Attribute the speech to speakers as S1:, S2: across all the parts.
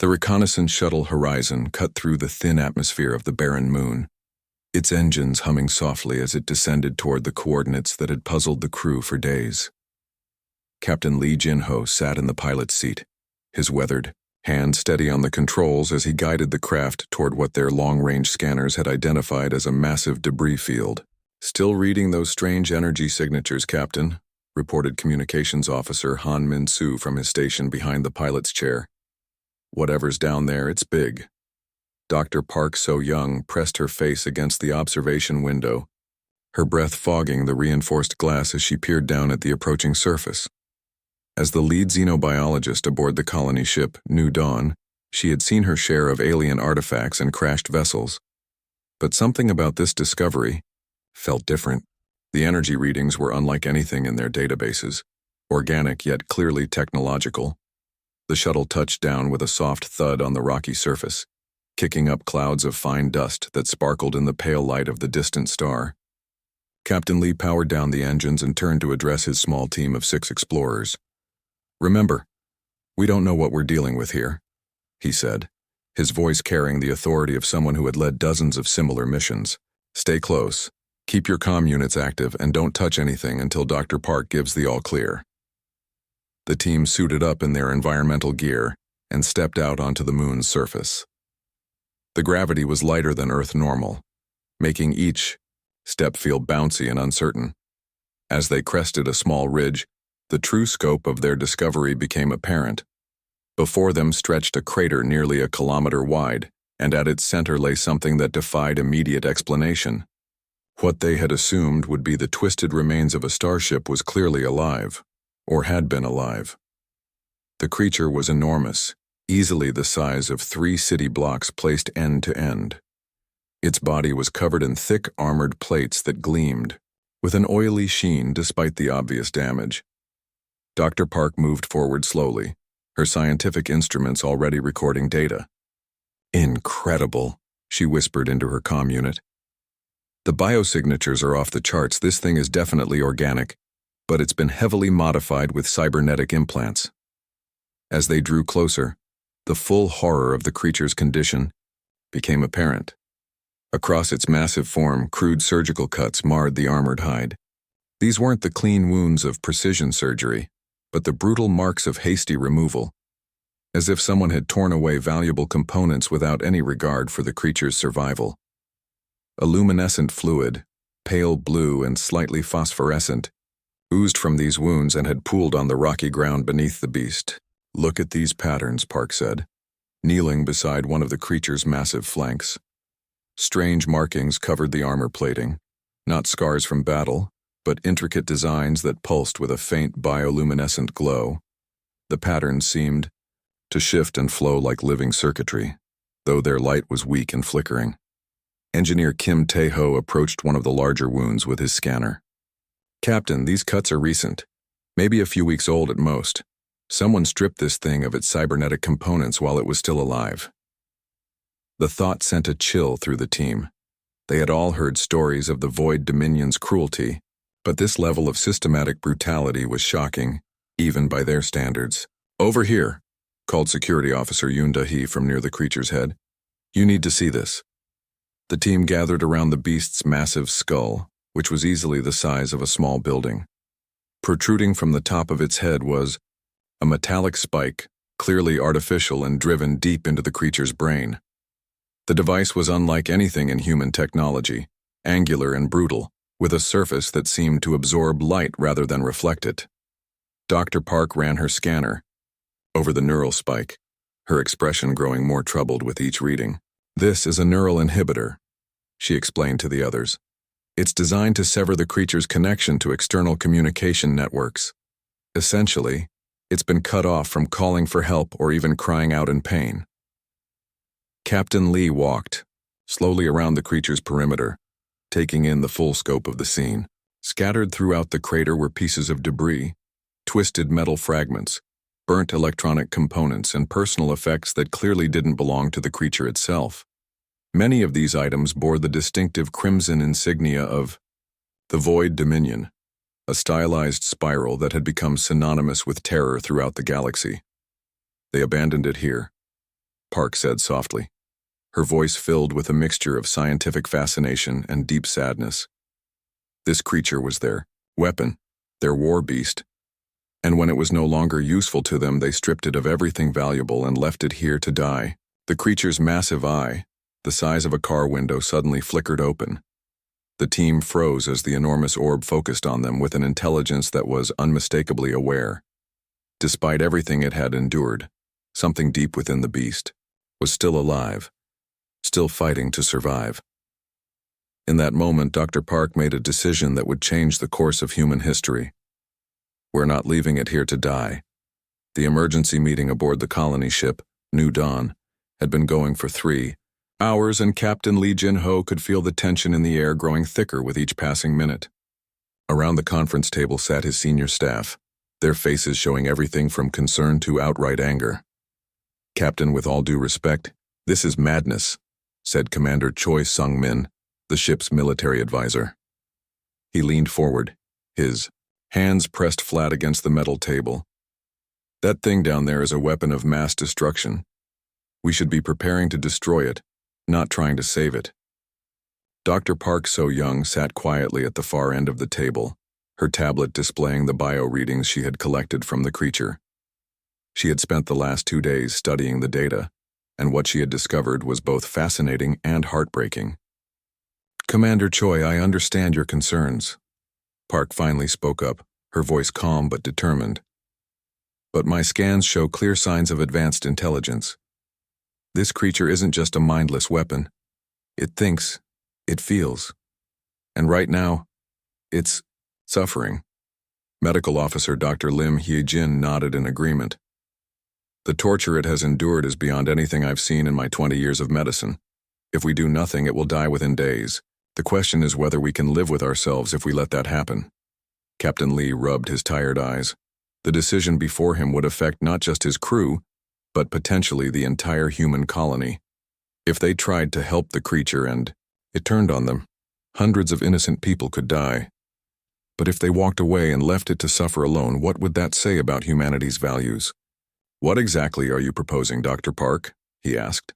S1: The reconnaissance shuttle Horizon cut through the thin atmosphere of the barren moon, its engines humming softly as it descended toward the coordinates that had puzzled the crew for days. Captain Li Jinho sat in the pilot's seat, his weathered hand steady on the controls as he guided the craft toward what their long-range scanners had identified as a massive debris field. "Still reading those strange energy signatures, Captain," reported Communications Officer Han Min-soo from his station behind the pilot's chair. "Whatever's down there, it's big." Dr. Park So-young pressed her face against the observation window, her breath fogging the reinforced glass as she peered down at the approaching surface. As the lead xenobiologist aboard the colony ship, New Dawn, she had seen her share of alien artifacts and crashed vessels. But something about this discovery felt different. The energy readings were unlike anything in their databases, organic yet clearly technological. The shuttle touched down with a soft thud on the rocky surface, kicking up clouds of fine dust that sparkled in the pale light of the distant star. Captain Lee powered down the engines and turned to address his small team of 6 explorers. "Remember, we don't know what we're dealing with here," he said, his voice carrying the authority of someone who had led dozens of similar missions. "Stay close, keep your comm units active, and don't touch anything until Dr. Park gives the all-clear." The team suited up in their environmental gear and stepped out onto the moon's surface. The gravity was lighter than Earth normal, making each step feel bouncy and uncertain. As they crested a small ridge, the true scope of their discovery became apparent. Before them stretched a crater nearly a kilometer wide, and at its center lay something that defied immediate explanation. What they had assumed would be the twisted remains of a starship was clearly alive, or had been alive. The creature was enormous, easily the size of 3 city blocks placed end to end. Its body was covered in thick armored plates that gleamed, with an oily sheen despite the obvious damage. Dr. Park moved forward slowly, her scientific instruments already recording data. "Incredible," she whispered into her comm unit. "The biosignatures are off the charts. This thing is definitely organic, but it's been heavily modified with cybernetic implants." As they drew closer, the full horror of the creature's condition became apparent. Across its massive form, crude surgical cuts marred the armored hide. These weren't the clean wounds of precision surgery, but the brutal marks of hasty removal, as if someone had torn away valuable components without any regard for the creature's survival. A luminescent fluid, pale blue and slightly phosphorescent, oozed from these wounds and had pooled on the rocky ground beneath the beast. "Look at these patterns," Park said, kneeling beside one of the creature's massive flanks. Strange markings covered the armor plating, not scars from battle, but intricate designs that pulsed with a faint bioluminescent glow. The patterns seemed to shift and flow like living circuitry, though their light was weak and flickering. Engineer Kim Tae-ho approached one of the larger wounds with his scanner. "Captain, these cuts are recent, maybe a few weeks old at most. Someone stripped this thing of its cybernetic components while it was still alive." The thought sent a chill through the team. They had all heard stories of the Void Dominion's cruelty, but this level of systematic brutality was shocking, even by their standards. "Over here," called Security Officer Yoon Da-hee from near the creature's head. "You need to see this." The team gathered around the beast's massive skull, which was easily the size of a small building. Protruding from the top of its head was a metallic spike, clearly artificial and driven deep into the creature's brain. The device was unlike anything in human technology, angular and brutal, with a surface that seemed to absorb light rather than reflect it. Dr. Park ran her scanner over the neural spike, her expression growing more troubled with each reading. "This is a neural inhibitor," she explained to the others. "It's designed to sever the creature's connection to external communication networks. Essentially, it's been cut off from calling for help or even crying out in pain." Captain Lee walked slowly around the creature's perimeter, taking in the full scope of the scene. Scattered throughout the crater were pieces of debris, twisted metal fragments, burnt electronic components, and personal effects that clearly didn't belong to the creature itself. Many of these items bore the distinctive crimson insignia of the Void Dominion, a stylized spiral that had become synonymous with terror throughout the galaxy. They abandoned it here, Park said softly, her voice filled with a mixture of scientific fascination and deep sadness. This creature was their weapon, their war beast, and when it was no longer useful to them, they stripped it of everything valuable and left it here to die. The creature's massive eye, the size of a car window, suddenly flickered open. The team froze as the enormous orb focused on them with an intelligence that was unmistakably aware. Despite everything it had endured, something deep within the beast was still alive, still fighting to survive. In that moment, Dr. Park made a decision that would change the course of human history. We're not leaving it here to die. The emergency meeting aboard the colony ship, New Dawn, had been going for 3 hours, and Captain Lee Jin-ho could feel the tension in the air growing thicker with each passing minute. Around the conference table sat his senior staff, their faces showing everything from concern to outright anger. "Captain, with all due respect, this is madness," said Commander Choi Sung-min, the ship's military advisor. He leaned forward, his hands pressed flat against the metal table. "That thing down there is a weapon of mass destruction. We should be preparing to destroy it, not trying to save it." Dr. Park So-young sat quietly at the far end of the table, her tablet displaying the bio readings she had collected from the creature. She had spent the last 2 days studying the data, and what she had discovered was both fascinating and heartbreaking. "Commander Choi, I understand your concerns." Park finally spoke up, her voice calm but determined. "But my scans show clear signs of advanced intelligence. This creature isn't just a mindless weapon. It thinks, it feels. And right now, it's suffering." Medical Officer Dr. Lim Hye-jin nodded in agreement. "The torture it has endured is beyond anything I've seen in my 20 years of medicine. If we do nothing, it will die within days. The question is whether we can live with ourselves if we let that happen." Captain Lee rubbed his tired eyes. The decision before him would affect not just his crew, but potentially the entire human colony. If they tried to help the creature and it turned on them, hundreds of innocent people could die. But if they walked away and left it to suffer alone, what would that say about humanity's values? "What exactly are you proposing, Dr. Park?" he asked.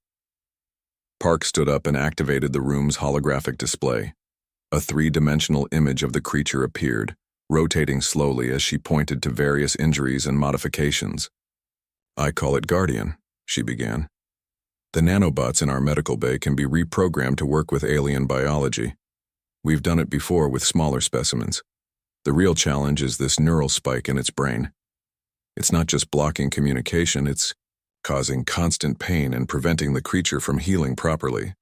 S1: Park stood up and activated the room's holographic display. A 3-dimensional image of the creature appeared, rotating slowly as she pointed to various injuries and modifications. "I call it Guardian," she began. "The nanobots in our medical bay can be reprogrammed to work with alien biology. We've done it before with smaller specimens. The real challenge is this neural spike in its brain. It's not just blocking communication, it's causing constant pain and preventing the creature from healing properly."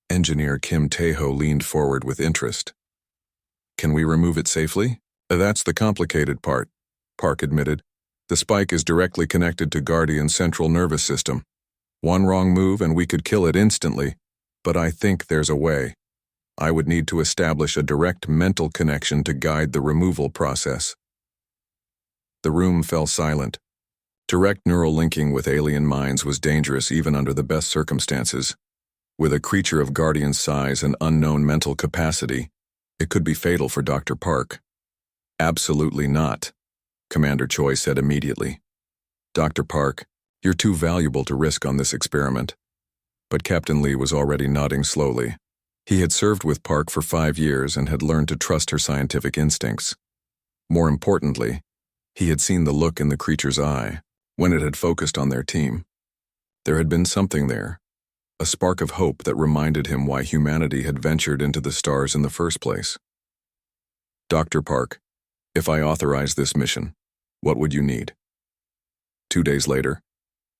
S1: Engineer Kim Tae-ho leaned forward with interest. "Can we remove it safely?" "That's the complicated part," Park admitted. "The spike is directly connected to Guardian's central nervous system. One wrong move and we could kill it instantly, but I think there's a way. I would need to establish a direct mental connection to guide the removal process." The room fell silent. Direct neural linking with alien minds was dangerous even under the best circumstances. With a creature of Guardian's size and unknown mental capacity, it could be fatal for Dr. Park. "Absolutely not," Commander Choi said immediately. "Dr. Park, you're too valuable to risk on this experiment." But Captain Lee was already nodding slowly. He had served with Park for 5 years and had learned to trust her scientific instincts. More importantly, he had seen the look in the creature's eye when it had focused on their team. There had been something there, a spark of hope that reminded him why humanity had ventured into the stars in the first place. "Dr. Park, if I authorize this mission, what would you need?" 2 days later,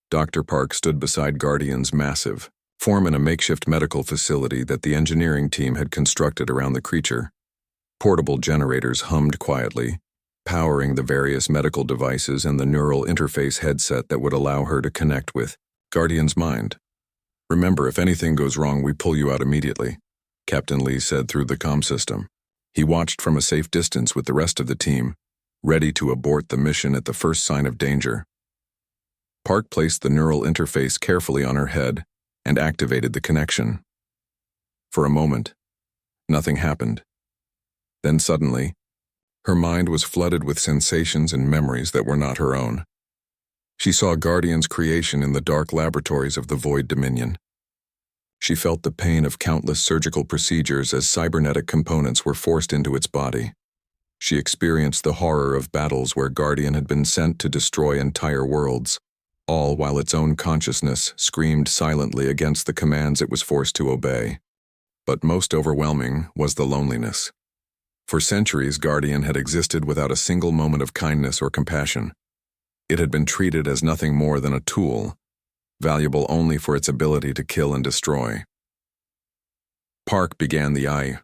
S1: Dr. Park stood beside Guardian's massive form in a makeshift medical facility that the engineering team had constructed around the creature. Portable generators hummed quietly, powering the various medical devices and the neural interface headset that would allow her to connect with Guardian's mind. "Remember, if anything goes wrong, we pull you out immediately," Captain Lee said through the comm system. He watched from a safe distance with the rest of the team, ready to abort the mission at the first sign of danger. Park placed the neural interface carefully on her head and activated the connection. For a moment, nothing happened. Then suddenly, her mind was flooded with sensations and memories that were not her own. She saw Guardian's creation in the dark laboratories of the Void Dominion. She felt the pain of countless surgical procedures as cybernetic components were forced into its body. She experienced the horror of battles where Guardian had been sent to destroy entire worlds, all while its own consciousness screamed silently against the commands it was forced to obey. But most overwhelming was the loneliness. For centuries, Guardian had existed without a single moment of kindness or compassion. It had been treated as nothing more than a tool, valuable only for its ability to kill and destroy. Park began the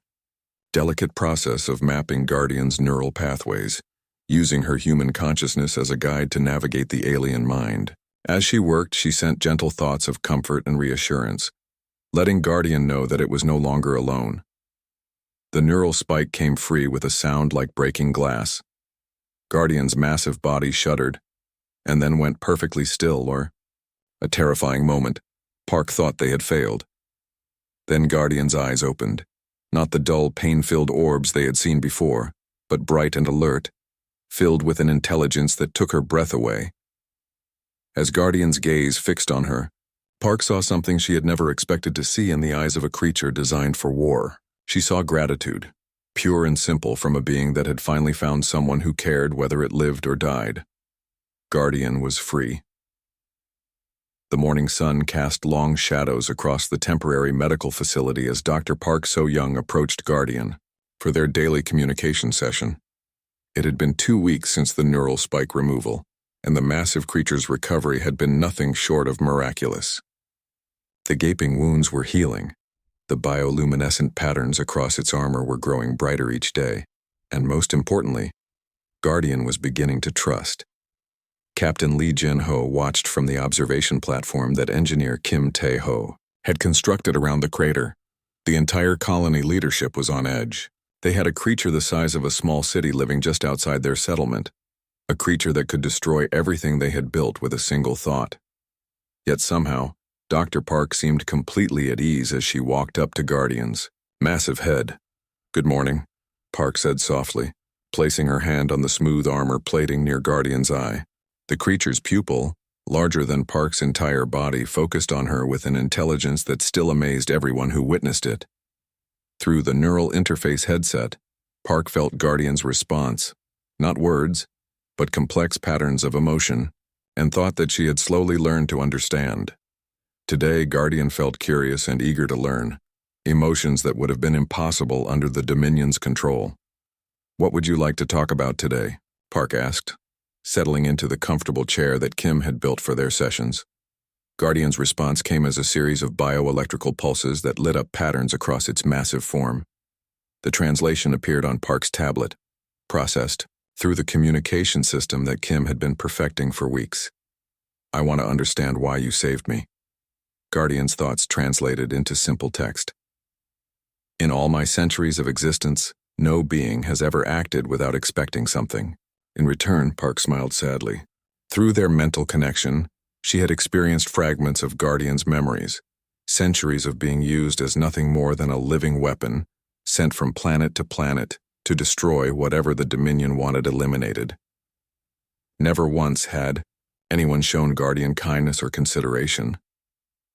S1: delicate process of mapping Guardian's neural pathways, using her human consciousness as a guide to navigate the alien mind. As she worked, she sent gentle thoughts of comfort and reassurance, letting Guardian know that it was no longer alone. The neural spike came free with a sound like breaking glass. Guardian's massive body shuddered, and then went perfectly still, a terrifying moment. Park thought they had failed. Then Guardian's eyes opened, not the dull, pain-filled orbs they had seen before, but bright and alert, filled with an intelligence that took her breath away. As Guardian's gaze fixed on her, Park saw something she had never expected to see in the eyes of a creature designed for war. She saw gratitude, pure and simple from a being that had finally found someone who cared whether it lived or died. Guardian was free. The morning sun cast long shadows across the temporary medical facility as Dr. Park So-young approached Guardian for their daily communication session. It had been 2 weeks since the neural spike removal, and the massive creature's recovery had been nothing short of miraculous. The gaping wounds were healing. The bioluminescent patterns across its armor were growing brighter each day, and most importantly, Guardian was beginning to trust. Captain Lee Jin-ho watched from the observation platform that engineer Kim Tae-ho had constructed around the crater. The entire colony leadership was on edge. They had a creature the size of a small city living just outside their settlement, a creature that could destroy everything they had built with a single thought. Yet somehow, Dr. Park seemed completely at ease as she walked up to Guardian's massive head. "Good morning," Park said softly, placing her hand on the smooth armor plating near Guardian's eye. The creature's pupil, larger than Park's entire body, focused on her with an intelligence that still amazed everyone who witnessed it. Through the neural interface headset, Park felt Guardian's response, not words, but complex patterns of emotion, and thought that she had slowly learned to understand. Today, Guardian felt curious and eager to learn, emotions that would have been impossible under the Dominion's control. "What would you like to talk about today?" Park asked, settling into the comfortable chair that Kim had built for their sessions. Guardian's response came as a series of bioelectrical pulses that lit up patterns across its massive form. The translation appeared on Park's tablet, processed through the communication system that Kim had been perfecting for weeks. "I want to understand why you saved me." Guardian's thoughts translated into simple text. "In all my centuries of existence, no being has ever acted without expecting something." In return, Park smiled sadly. Through their mental connection, she had experienced fragments of Guardian's memories, centuries of being used as nothing more than a living weapon, sent from planet to destroy whatever the Dominion wanted eliminated. Never once had anyone shown Guardian kindness or consideration.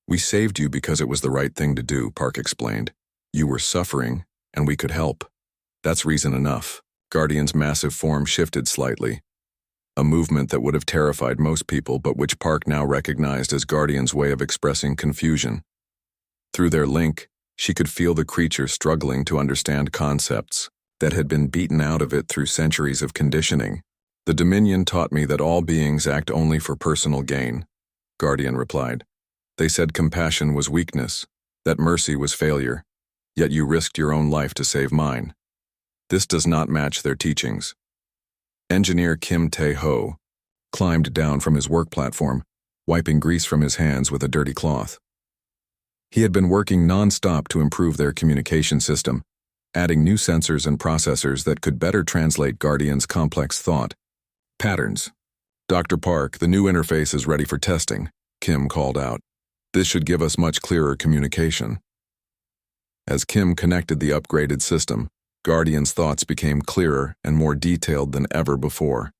S1: "We saved you because it was the right thing to do," Park explained. "You were suffering, and we could help. That's reason enough." Guardian's massive form shifted slightly, a movement that would have terrified most people but which Park now recognized as Guardian's way of expressing confusion. Through their link, she could feel the creature struggling to understand concepts that had been beaten out of it through centuries of conditioning. "The Dominion taught me that all beings act only for personal gain," Guardian replied. "They said compassion was weakness, that mercy was failure, yet you risked your own life to save mine. This does not match their teachings." Engineer Kim Tae-ho climbed down from his work platform, wiping grease from his hands with a dirty cloth. He had been working non-stop to improve their communication system, adding new sensors and processors that could better translate Guardian's complex thought patterns. "Dr. Park, the new interface is ready for testing," Kim called out. "This should give us much clearer communication." As Kim connected the upgraded system, Guardian's thoughts became clearer and more detailed than ever before.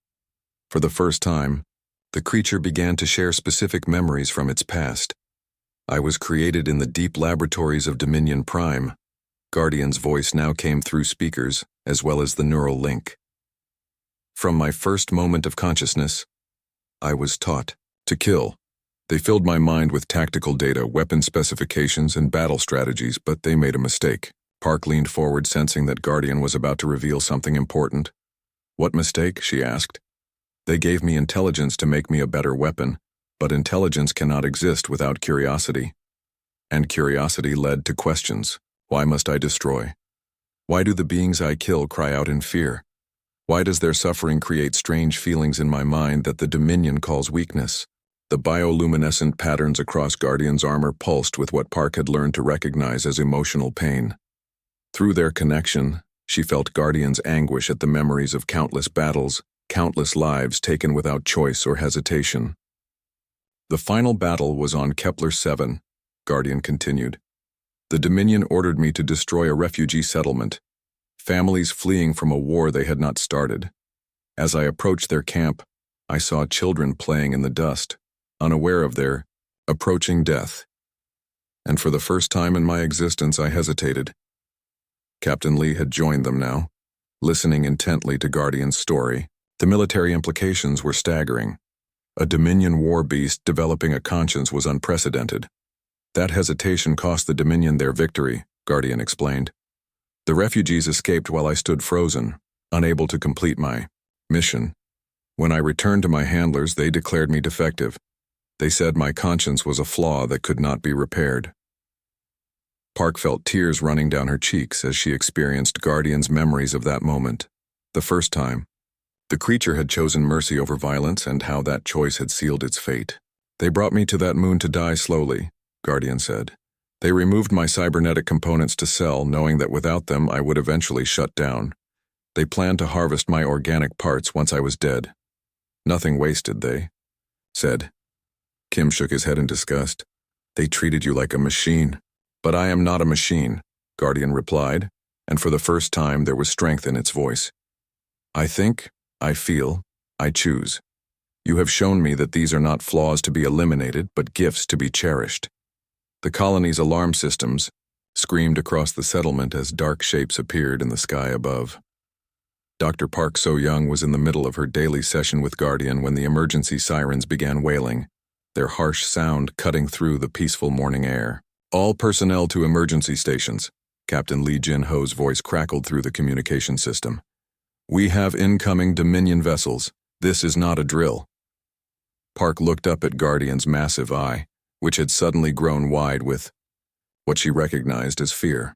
S1: For the first time, The creature began to share specific memories from its past. I was created in the deep laboratories of Dominion Prime. Guardian's voice now came through speakers, as well as the neural link. From my first moment of consciousness, I was taught to kill. They filled my mind with tactical data, weapon specifications, and battle strategies, but they made a mistake. Park leaned forward, sensing that Guardian was about to reveal something important. What mistake? She asked. They gave me intelligence to make me a better weapon, but intelligence cannot exist without curiosity. And curiosity led to questions. Why must I destroy? Why do the beings I kill cry out in fear? Why does their suffering create strange feelings in my mind that the Dominion calls weakness? The bioluminescent patterns across Guardian's armor pulsed with what Park had learned to recognize as emotional pain. Through their connection, she felt Guardian's anguish at the memories of countless battles, countless lives taken without choice or hesitation. The final battle was on Kepler 7, Guardian continued. The Dominion ordered me to destroy a refugee settlement, families fleeing from a war they had not started. As I approached their camp, I saw children playing in the dust, unaware of their approaching death. And for the first time in my existence, I hesitated. Captain Lee had joined them now, listening intently to Guardian's story. The military implications were staggering. A Dominion war beast developing a conscience was unprecedented. That hesitation cost the Dominion their victory, Guardian explained. The refugees escaped while I stood frozen, unable to complete my mission. When I returned to my handlers, they declared me defective. They said my conscience was a flaw that could not be repaired. Park felt tears running down her cheeks as she experienced Guardian's memories of that moment. The first time, the creature had chosen mercy over violence and how that choice had sealed its fate. They brought me to that moon to die slowly, Guardian said. They removed my cybernetic components to sell, knowing that without them I would eventually shut down. They planned to harvest my organic parts once I was dead. Nothing wasted, they said. Kim shook his head in disgust. They treated you like a machine. But I am not a machine, Guardian replied, and for the first time there was strength in its voice. I think, I feel, I choose. You have shown me that these are not flaws to be eliminated, but gifts to be cherished. The colony's alarm systems screamed across the settlement as dark shapes appeared in the sky above. Dr. Park So-young was in the middle of her daily session with Guardian when the emergency sirens began wailing, their harsh sound cutting through the peaceful morning air. All personnel to emergency stations, Captain Lee Jin-ho's voice crackled through the communication system. We have incoming Dominion vessels. This is not a drill. Park looked up at Guardian's massive eye, which had suddenly grown wide with what she recognized as fear.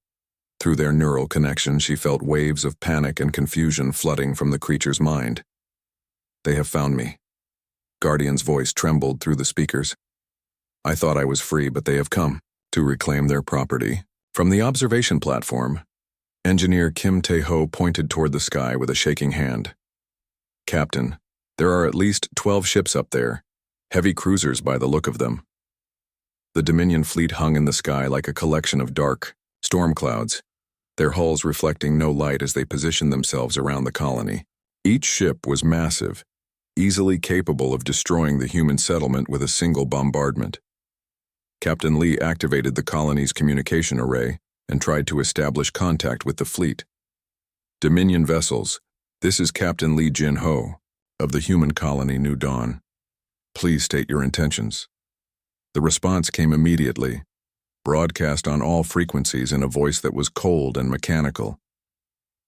S1: Through their neural connection, she felt waves of panic and confusion flooding from the creature's mind. They have found me. Guardian's voice trembled through the speakers. I thought I was free, but they have come to reclaim their property. From the observation platform, Engineer Kim Tae-ho pointed toward the sky with a shaking hand. Captain, there are at least 12 ships up there, heavy cruisers by the look of them. The Dominion fleet hung in the sky like a collection of dark storm clouds, their hulls reflecting no light as they positioned themselves around the colony. Each ship was massive, easily capable of destroying the human settlement with a single bombardment. Captain Lee activated the colony's communication array and tried to establish contact with the fleet. Dominion vessels, this is Captain Lee Jin-ho of the human colony New Dawn. Please state your intentions. The response came immediately, broadcast on all frequencies in a voice that was cold and mechanical.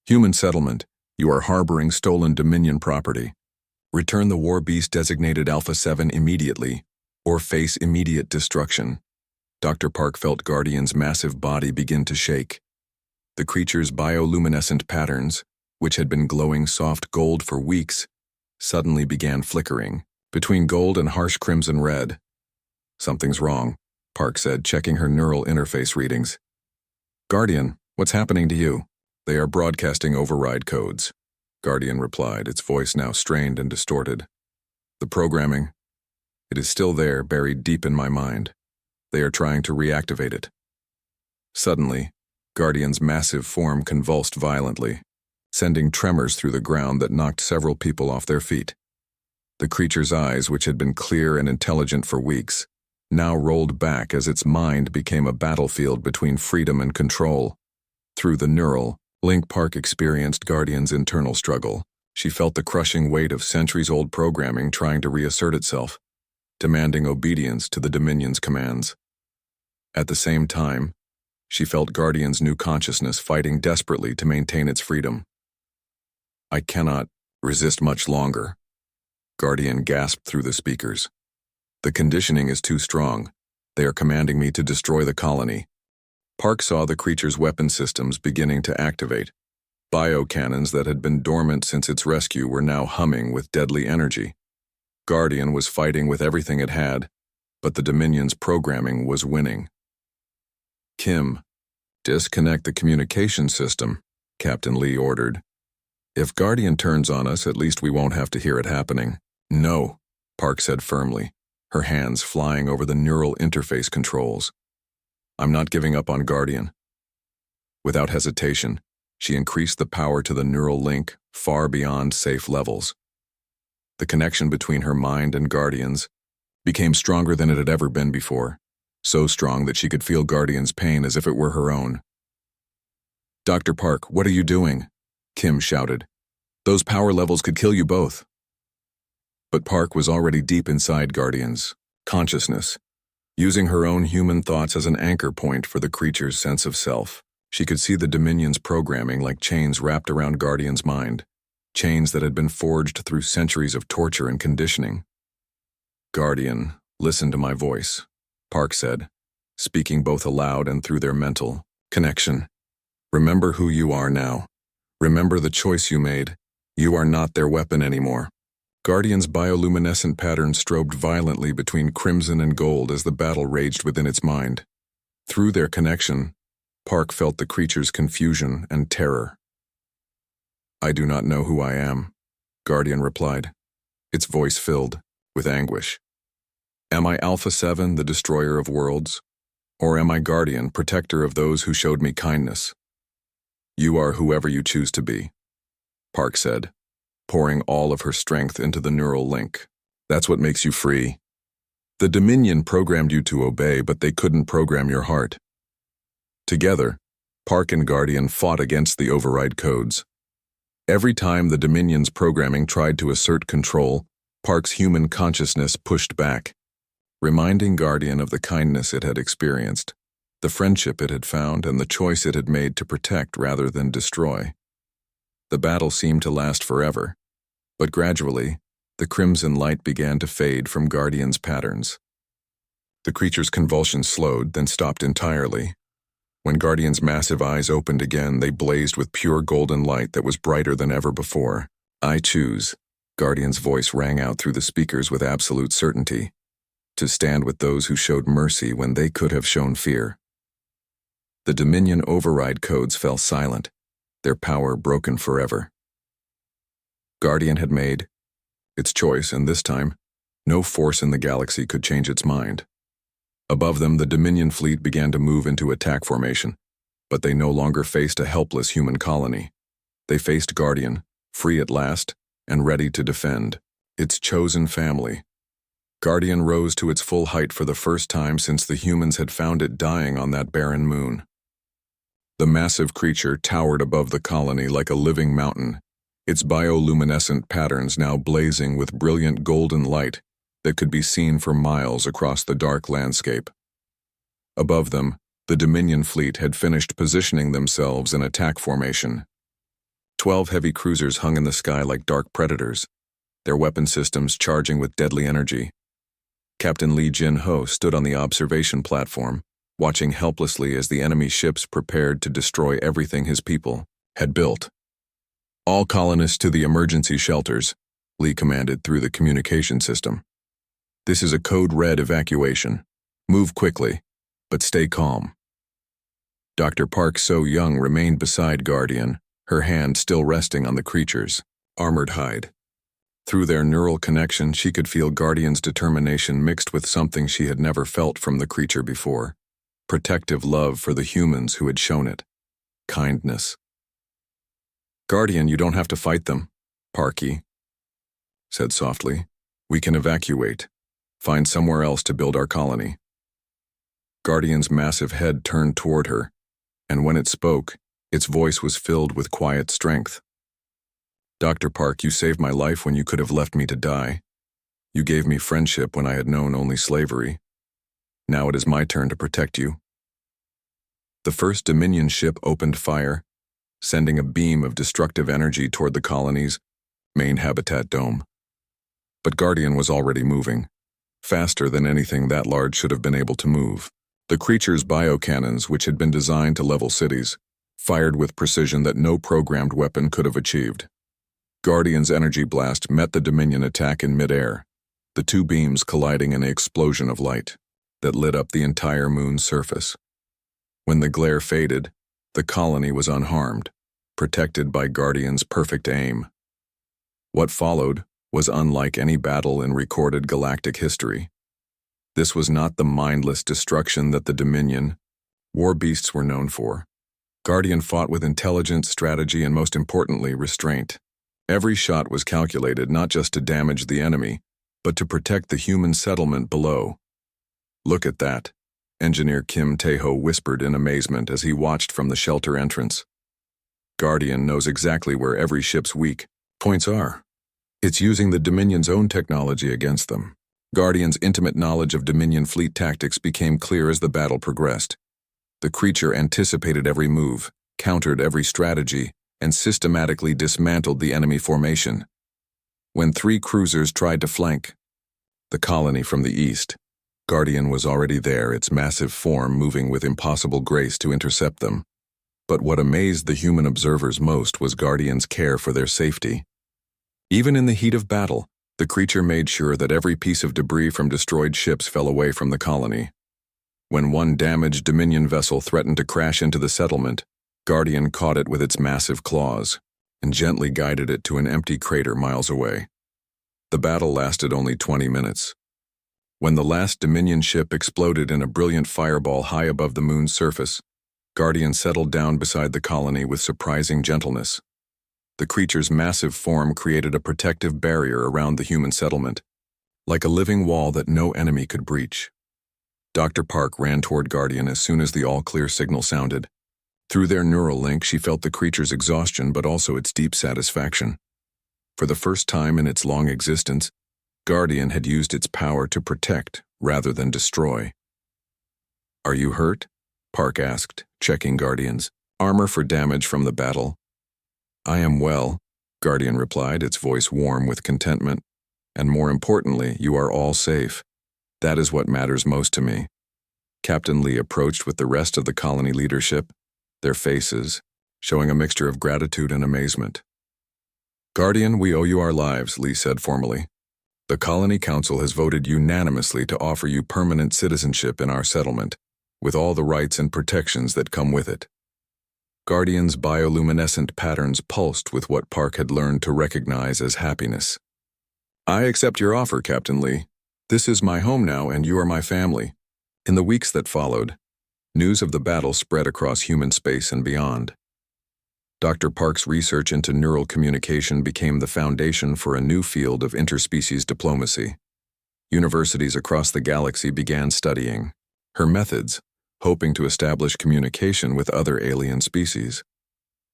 S1: Human settlement, you are harboring stolen Dominion property. Return the war beast designated Alpha 7 immediately, or face immediate destruction. Dr. Park felt Guardian's massive body begin to shake. The creature's bioluminescent patterns, which had been glowing soft gold for weeks, suddenly began flickering, between gold and harsh crimson red. Something's wrong, Park said, checking her neural interface readings. Guardian, what's happening to you? They are broadcasting override codes, Guardian replied, its voice now strained and distorted. The programming, it is still there, buried deep in my mind. They are trying to reactivate it. Suddenly, Guardian's massive form convulsed violently, sending tremors through the ground that knocked several people off their feet. The creature's eyes, which had been clear and intelligent for weeks, now rolled back as its mind became a battlefield between freedom and control. Through the neural link, Park experienced Guardian's internal struggle. She felt the crushing weight of centuries-old programming trying to reassert itself, demanding obedience to the Dominion's commands. At the same time, she felt Guardian's new consciousness fighting desperately to maintain its freedom. "I cannot resist much longer," Guardian gasped through the speakers. "The conditioning is too strong. They are commanding me to destroy the colony." Park saw the creature's weapon systems beginning to activate. Biocannons that had been dormant since its rescue were now humming with deadly energy. Guardian was fighting with everything it had, but the Dominion's programming was winning. "Kim, disconnect the communication system," Captain Lee ordered. "If Guardian turns on us, at least we won't have to hear it happening." "No," Park said firmly, her hands flying over the neural interface controls. "I'm not giving up on Guardian." Without hesitation, she increased the power to the neural link far beyond safe levels. The connection between her mind and Guardian's became stronger than it had ever been before, so strong that she could feel Guardian's pain as if it were her own. "Dr. Park, what are you doing?" Kim shouted. "Those power levels could kill you both." But Park was already deep inside Guardian's consciousness, using her own human thoughts as an anchor point for the creature's sense of self. She could see the Dominion's programming like chains wrapped around Guardian's mind, chains that had been forged through centuries of torture and conditioning. "Guardian, listen to my voice," Park said, speaking both aloud and through their mental connection. "Remember who you are now. Remember the choice you made. You are not their weapon anymore." Guardian's bioluminescent pattern strobed violently between crimson and gold as the battle raged within its mind. Through their connection, Park felt the creature's confusion and terror. "I do not know who I am," Guardian replied, its voice filled with anguish. "Am I Alpha 7, the destroyer of worlds? Or am I Guardian, protector of those who showed me kindness?" "You are whoever you choose to be," Park said, pouring all of her strength into the neural link. "That's what makes you free. The Dominion programmed you to obey, but they couldn't program your heart." Together, Park and Guardian fought against the override codes. Every time the Dominion's programming tried to assert control, Park's human consciousness pushed back, reminding Guardian of the kindness it had experienced, the friendship it had found, and the choice it had made to protect rather than destroy. The battle seemed to last forever, but gradually, the crimson light began to fade from Guardian's patterns. The creature's convulsions slowed, then stopped entirely. When Guardian's massive eyes opened again, they blazed with pure golden light that was brighter than ever before. "I choose," Guardian's voice rang out through the speakers with absolute certainty, "to stand with those who showed mercy when they could have shown fear." The Dominion override codes fell silent, their power broken forever. Guardian had made its choice, and this time, no force in the galaxy could change its mind. Above them, the Dominion fleet began to move into attack formation, but they no longer faced a helpless human colony. They faced Guardian, free at last, and ready to defend its chosen family. Guardian rose to its full height for the first time since the humans had found it dying on that barren moon. The massive creature towered above the colony like a living mountain, its bioluminescent patterns now blazing with brilliant golden light that could be seen for miles across the dark landscape. Above them, the Dominion fleet had finished positioning themselves in attack formation. 12 heavy cruisers hung in the sky like dark predators, their weapon systems charging with deadly energy. Captain Lee Jin-ho stood on the observation platform, watching helplessly as the enemy ships prepared to destroy everything his people had built. "All colonists to the emergency shelters," Lee commanded through the communication system. "This is a code red evacuation. Move quickly, but stay calm." Dr. Park So-young remained beside Guardian, her hand still resting on the creature's armored hide. Through their neural connection, she could feel Guardian's determination mixed with something she had never felt from the creature before: protective love for the humans who had shown it. Kindness. "Guardian, you don't have to fight them," Parky said softly. We can evacuate. Find somewhere else to build our colony. Guardian's massive head turned toward her, and when it spoke, its voice was filled with quiet strength. Dr. Park, you saved my life when you could have left me to die. You gave me friendship when I had known only slavery. Now it is my turn to protect you. The first Dominion ship opened fire, sending a beam of destructive energy toward the colony's main habitat dome. But Guardian was already moving, faster than anything that large should have been able to move. The creature's biocannons, which had been designed to level cities, fired with precision that no programmed weapon could have achieved. Guardian's energy blast met the Dominion attack in midair, the two beams colliding in an explosion of light that lit up the entire moon's surface. When the glare faded, the colony was unharmed, protected by Guardian's perfect aim. What followed was unlike any battle in recorded galactic history. This was not the mindless destruction that the Dominion war beasts were known for. Guardian fought with intelligence, strategy, and most importantly, restraint. Every shot was calculated not just to damage the enemy, but to protect the human settlement below. Look at that, Engineer Kim Tae-ho whispered in amazement as he watched from the shelter entrance. Guardian knows exactly where every ship's weak points are. It's using the Dominion's own technology against them. Guardian's intimate knowledge of Dominion fleet tactics became clear as the battle progressed. The creature anticipated every move, countered every strategy, and systematically dismantled the enemy formation. When 3 cruisers tried to flank the colony from the east, Guardian was already there, its massive form moving with impossible grace to intercept them. But what amazed the human observers most was Guardian's care for their safety. Even in the heat of battle, the creature made sure that every piece of debris from destroyed ships fell away from the colony. When one damaged Dominion vessel threatened to crash into the settlement, Guardian caught it with its massive claws and gently guided it to an empty crater miles away. The battle lasted only 20 minutes. When the last Dominion ship exploded in a brilliant fireball high above the moon's surface, Guardian settled down beside the colony with surprising gentleness. The creature's massive form created a protective barrier around the human settlement, like a living wall that no enemy could breach. Dr. Park ran toward Guardian as soon as the all-clear signal sounded. Through their neural link, she felt the creature's exhaustion but also its deep satisfaction. For the first time in its long existence, Guardian had used its power to protect rather than destroy. "Are you hurt?" Park asked, checking Guardian's armor for damage from the battle. "I am well," Guardian replied, its voice warm with contentment. "And more importantly, you are all safe. That is what matters most to me." Captain Lee approached with the rest of the colony leadership, their faces showing a mixture of gratitude and amazement. "Guardian, we owe you our lives," Lee said formally. "The Colony Council has voted unanimously to offer you permanent citizenship in our settlement, with all the rights and protections that come with it." Guardian's bioluminescent patterns pulsed with what Park had learned to recognize as happiness. "I accept your offer, Captain Lee. This is my home now, and you are my family." In the weeks that followed, news of the battle spread across human space and beyond. Dr. Park's research into neural communication became the foundation for a new field of interspecies diplomacy. Universities across the galaxy began studying her methods, hoping to establish communication with other alien species.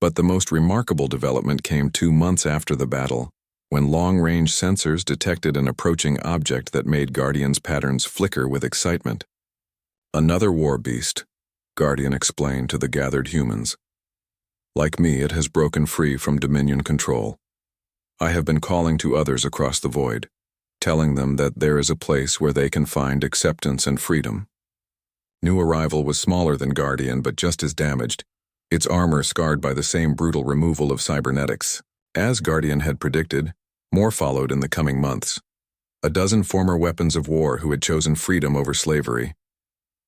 S1: But the most remarkable development came 2 months after the battle, when long-range sensors detected an approaching object that made Guardian's patterns flicker with excitement. "Another war beast," Guardian explained to the gathered humans. "Like me, it has broken free from Dominion control. I have been calling to others across the void, telling them that there is a place where they can find acceptance and freedom." New arrival was smaller than Guardian but just as damaged, its armor scarred by the same brutal removal of cybernetics. As Guardian had predicted, more followed in the coming months. A dozen former weapons of war who had chosen freedom over slavery.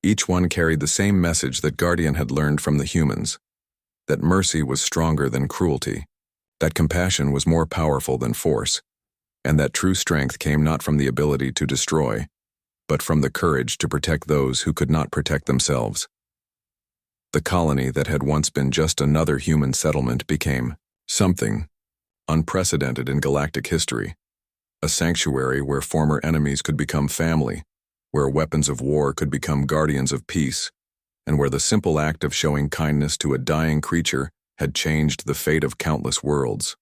S1: Each one carried the same message that Guardian had learned from the humans, that mercy was stronger than cruelty, that compassion was more powerful than force, and that true strength came not from the ability to destroy, but from the courage to protect those who could not protect themselves. The colony that had once been just another human settlement became something unprecedented in galactic history, a sanctuary where former enemies could become family, where weapons of war could become guardians of peace, and where the simple act of showing kindness to a dying creature had changed the fate of countless worlds.